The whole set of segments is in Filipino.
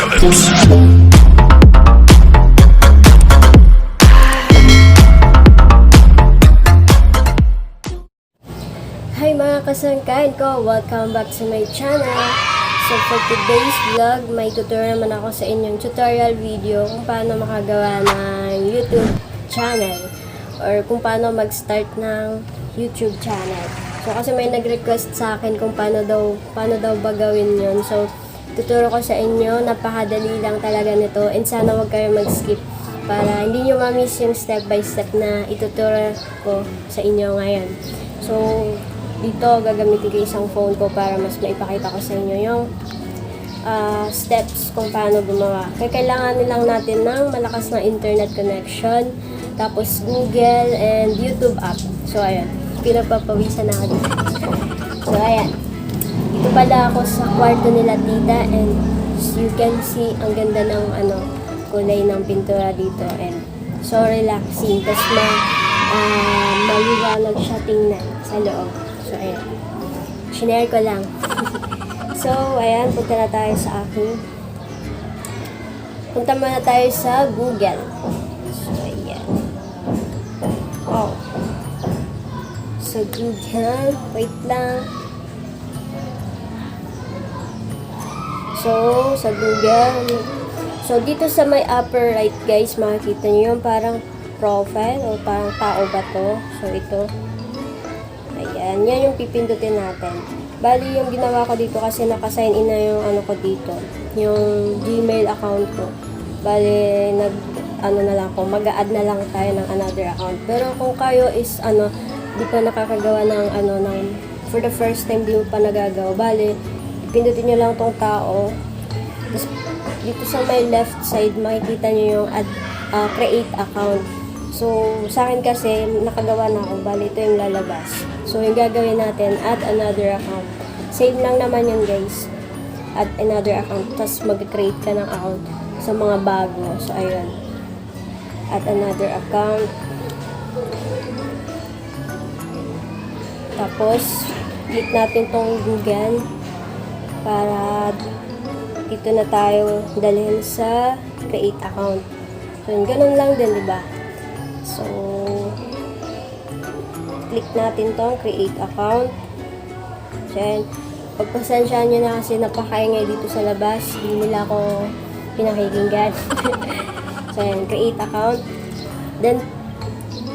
Hi mga kasangkain ko! Welcome back to my channel. So for today's vlog, may tutorial naman ako sa inyong tutorial video kung paano makagawa ng YouTube channel or kung paano mag-start ng YouTube channel. So kasi may nag-request sa akin kung paano daw ba gawin yun. So tuturo ko sa inyo, napakadali lang talaga nito and sana wag kayo mag-skip para hindi nyo ma-miss yung step by step na ituturo ko sa inyo ngayon. So dito gagamitin ko isang phone ko para mas maipakita ko sa inyo yung steps kung paano gumawa. Kaya kailangan lang natin ng malakas na internet connection, tapos Google and YouTube app. So ayan, pinapapawisan na ako dito. So ayan, dito pala ako sa kwarto nila tita and you can see ang ganda ng kulay ng pintura dito and so relaxing kasi maliwanag siya tingnan sa loob. So, ayan. Shinare ko lang. So, ayan. Punta na tayo sa akin. Punta muna tayo sa Google. So, ayan. Wow. So, Google. Wait lang. So, sa Google. So, dito sa may upper right, guys, makikita nyo yung parang profile o parang tao ba to. So, ito. Ayan, yan yung pipindutin natin. Bali, yung ginawa ko dito kasi naka-sign in na yung ko dito. Yung Gmail account ko. Bali, na lang ko, mag-a-add na lang tayo ng another account. Pero kung kayo is, di pa nakakagawa ng, for the first time, di mo pa nagagawa. Bali, pindutin nyo lang tong tao. Tapos, dito sa my left side, makikita nyo yung create account. So, sa akin kasi, nakagawa na ako. Bali, ito yung lalabas. So, yung gagawin natin, add another account. Same lang naman yun, guys. Add another account. Tapos, mag-create ka ng account sa mga bago. So, ayun. Add another account. Tapos, click natin tong Google para dito na tayo dalhin sa create account. So, yun, ganun lang din, diba? So, click natin tong create account. So, pagpasensyahan nyo na kasi napakaingay dito sa labas. Hindi nila ako pinakikinggan. So, create account. Then,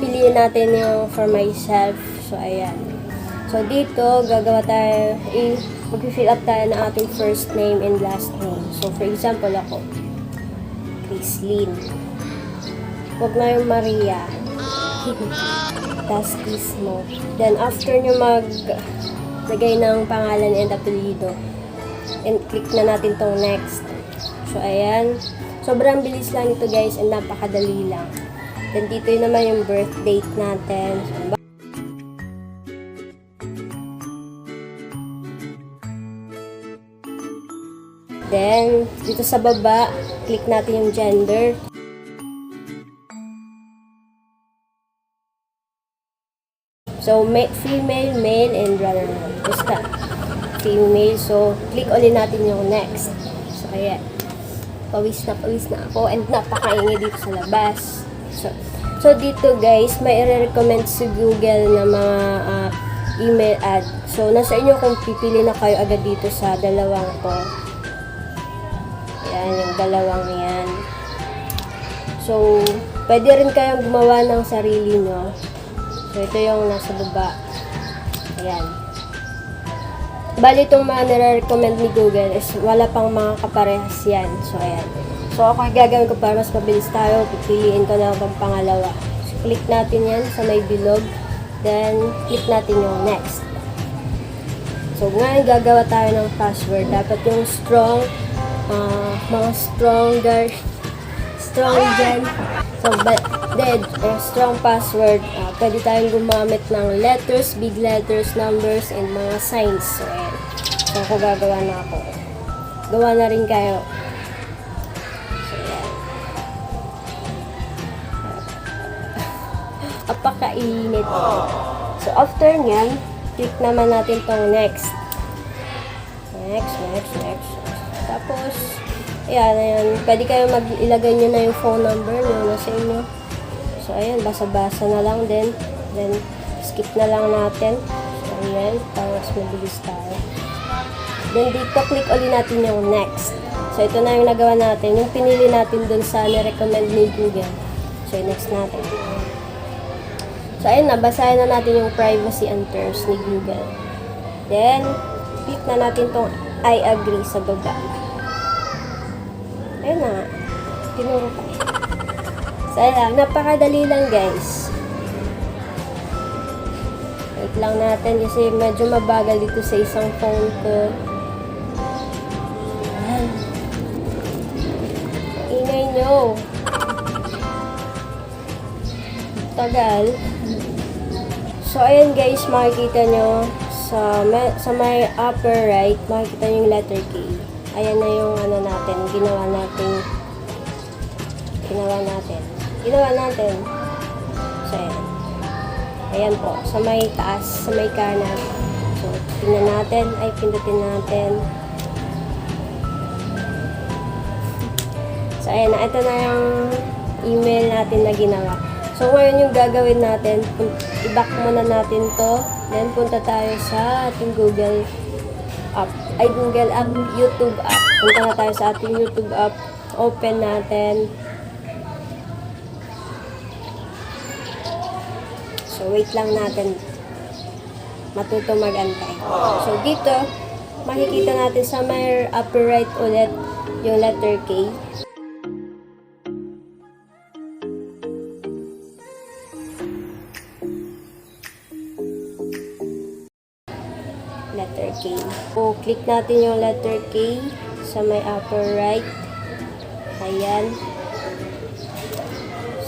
piliin natin yung for myself. So, ayan. So, dito, gagawa tayo, mag-fill up tayo ng ating first name and last name. So, for example, ako, Chrislyn. Huwag na yung Maria. Tas mo. Then, after nyo maglagay ng pangalan and apelyido, and click na natin tong next. So, ayan. Sobrang bilis lang ito, guys, and napakadali lang. Then, dito yun naman yung birth date natin. So, then, dito sa baba, click natin yung gender. So, female, male, and brother name. Basta, female. So, click ulit natin yung next. So, ayan. Pawis na ako. And napakaingay dito sa labas. So dito guys, may i-recommend si Google na mga email ad. So, nasa inyo kung pipili na kayo agad dito sa dalawang to. Ayan, yung dalawang yan. So, pwede rin kayong gumawa ng sarili nyo. So, ito yung nasa baba. Ayan. Bali, itong mga nire-recommend ni Google is wala pang mga kaparehas yan. So, ayan. So, ako gagawin ko para mas mabilis tayo. Pipiliin ko na pang pangalawa. So, click natin yan sa may bilog. Then, click natin yung next. So, ngayon gagawa tayo ng password. Dapat yung strong, mga strong dyan. So, strong password. Pwede tayong gumamit ng letters, big letters, numbers, and mga signs. So, ayan. So, ako gagawa na ako. Gawa na rin kayo. So, ayan. Apakainit. So, after nyan, click naman natin tong next. Next. Tapos, Ayan, ayan. Pwede kayo ilagay nyo na yung phone number nyo na sa inyo. So, ayan, basa-basa na lang din. Then, skip na lang natin. So, ayan, para mas mabilis tayo. Then, dito, click ulit natin yung next. So, ito na yung nagawa natin. Yung pinili natin dun sa nirecommend ni Google. So, next natin. So, ayun na. Basahin na natin yung privacy and terms ni Google. Then, click na natin tong I agree sa baba. Ayun na. Tinuro pa. So, ayun lang. Napakadali lang, guys. Wait lang natin kasi medyo mabagal dito sa isang phone ko. Ayan. Ingay nyo. Tagal. So, ayan guys, makikita nyo sa may upper right, makikita nyo yung letter K. Ayan na yung ano natin, ginawa natin. So, ayan. Ayan po, sa may taas, sa may kanan. So, tingnan natin, pindutin natin. So, ayan na, ito na yung email natin na ginawa. So, ngayon yung gagawin natin, i-back muna natin to. Then, punta tayo sa ating Google app. Google app, YouTube app. Punta na tayo sa ating YouTube app. Open natin. So, wait lang natin. Matuto mag-antay. So, dito, makikita natin sa may upper right ulit yung letter K. Letter K. So, click natin yung letter K sa may upper right. Ayan.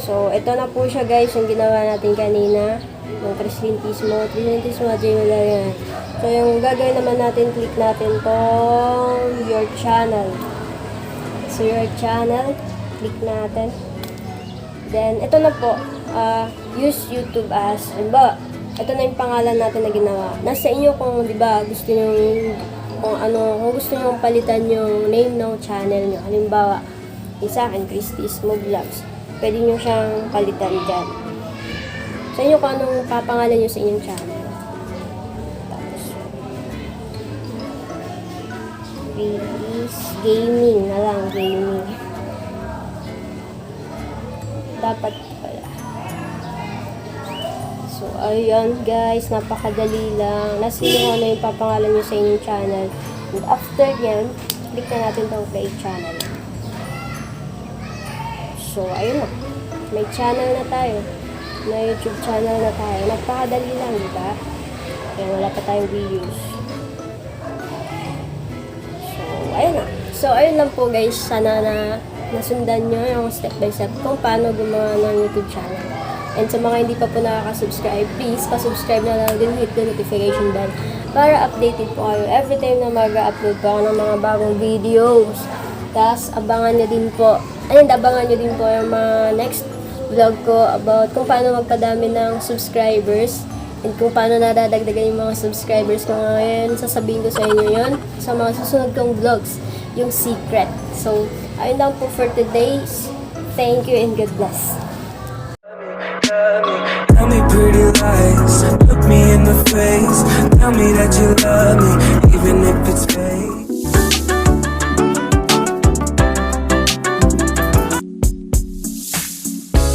So, ito na po siya guys, yung ginawa natin kanina. Yung Trislintismo, yan. So, yung gagawin naman natin, click natin tong your channel. So, your channel, click natin. Then, ito na po, use YouTube as, halimbawa, ito na yung pangalan natin na ginawa. Nasa inyo kung, di ba, gusto nyo, kung gusto nyo palitan yung name ng channel nyo. Halimbawa, yung sa akin, Christie's Vlogs. Pwede nyo siyang palitan dyan. Sa inyo kung anong papangalan nyo sa inyong channel. Tapos, release gaming na lang, gaming. Dapat pala. So, ayan guys, napakadali lang. Nasa inyo ano yung papangalan nyo sa inyong channel. And after yan, click na natin tong create channel. So, ayun na. May channel na tayo. May YouTube channel na tayo. Napakadali lang, di ba? Kaya wala pa tayong videos. So, ayun na. So, ayun lang po guys. Sana na nasundan nyo yung step by step kung paano gumawa ng YouTube channel. And sa mga hindi pa po nakaka-subscribe, please, pa-subscribe na lang din, hit the notification bell para updated po kayo every time na mag-upload po ako ng mga bagong videos. Tapos, abangan nyo din po yung mga next vlog ko about kung paano magpadami ng subscribers and kung paano nadadagdagan yung mga subscribers ko ngayon. Sasabihin ko sa inyo yun sa mga susunod kong vlogs, yung secret. So, ayun lang po for today's. Thank you and God bless. Tell me pretty lies, look me in the face. Tell me that you love me.